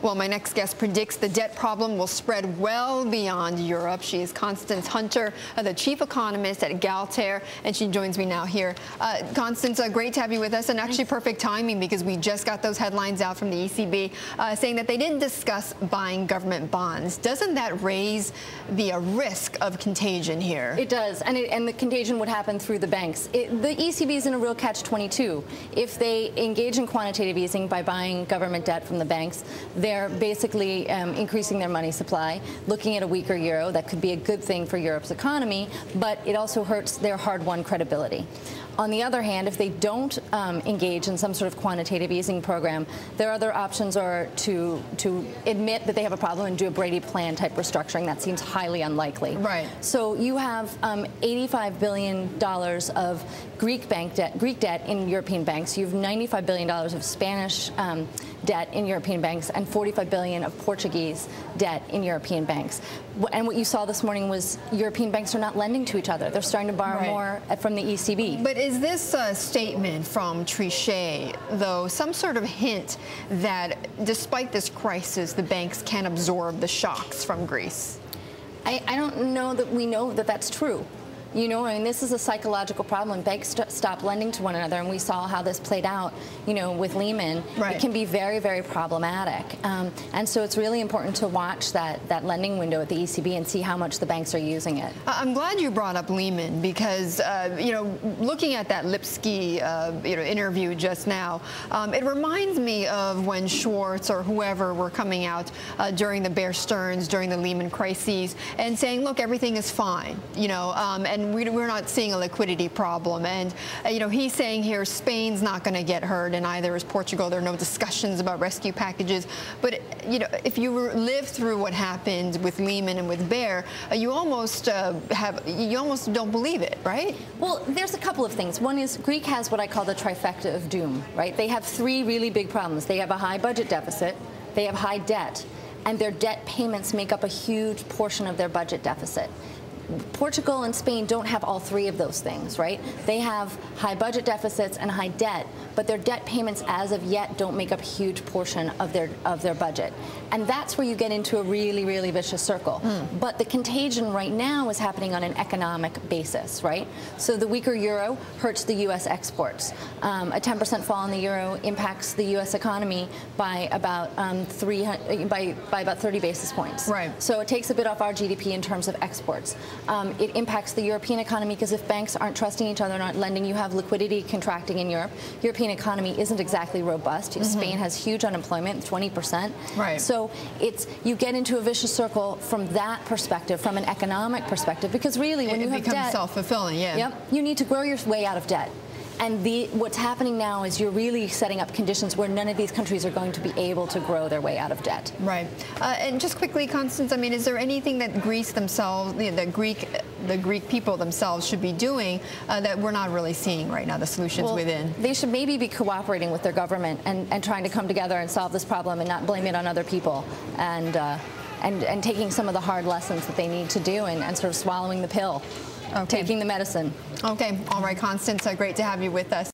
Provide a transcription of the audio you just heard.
Well, my next guest predicts the debt problem will spread well beyond Europe. She is Constance Hunter, the chief economist at Galtere, and she joins me now here. Constance, great to have you with us, and actually perfect timing because we just got those headlines out from the ECB saying that they didn't discuss buying government bonds. Doesn't that raise the risk of contagion here? It does, and the contagion would happen through the banks. The ECB is in a real catch-22. If they engage in quantitative easing by buying government debt from the banks, they're basically increasing their money supply, looking at a weaker euro. That could be a good thing for Europe's economy, but it also hurts their hard-won credibility. On the other hand, if they don't engage in some sort of quantitative easing program, their other options are to admit that they have a problem and do a Brady Plan type restructuring. That seems highly unlikely. Right. So you have $85 billion of Greek debt in European banks. You have $95 billion of Spanish debt in European banks and $45 billion of Portuguese debt in European banks. And what you saw this morning was European banks are not lending to each other. They're starting to borrow more from the ECB. But is this statement from Trichet, though, some sort of hint that despite this crisis, the banks can absorb the shocks from Greece? I don't know that we know that that's true. You know, I mean, this is a psychological problem. Banks stop lending to one another, and we saw how this played out, you know, with Lehman. Right. It can be very, very problematic. And so it's really important to watch that lending window at the ECB and see how much the banks are using it. I'm glad you brought up Lehman because, you know, looking at that Lipsky, interview just now, it reminds me of when Schwartz or whoever were coming out during the Bear Stearns, during the Lehman crises, and saying, look, everything is fine, you know, and we're not seeing a liquidity problem. And, you know, he's saying here Spain's not going to get hurt, and either is Portugal. There are no discussions about rescue packages. But, you know, if you live through what happened with Lehman and with Bear, you almost don't believe it, right? Well, there's a couple of things. One is Greece has what I call the trifecta of doom, right? They have three really big problems. They have a high budget deficit, they have high debt, and their debt payments make up a huge portion of their budget deficit. Portugal and Spain don't have all three of those things, right? They have high budget deficits and high debt, but their debt payments as of yet don't make up a huge portion of their budget. And that's where you get into a really, really vicious circle. But the contagion right now is happening on an economic basis, right? So the weaker euro hurts the U.S. exports. A 10% fall in the euro impacts the U.S. economy by about by about 30 basis points. Right. So it takes a bit off our GDP in terms of exports. It impacts the European economy because if banks aren't trusting each other, not lending, you have liquidity contracting in Europe. European economy isn't exactly robust. Spain has huge unemployment, 20%. Right. So you get into a vicious circle from that perspective, from an economic perspective, because really when you have debt, it becomes self-fulfilling. Yeah. Yep. You need to grow your way out of debt. And what's happening now is you're really setting up conditions where none of these countries are going to be able to grow their way out of debt. Right. And just quickly, Constance, I mean, is there anything that Greece themselves, the Greek people themselves should be doing that we're not really seeing right now, the solutions within? They should maybe be cooperating with their government and trying to come together and solve this problem and not blame it on other people. And taking some of the hard lessons that they need to do and sort of swallowing the pill. Okay. Taking the medicine. Okay. All right, Constance, great to have you with us.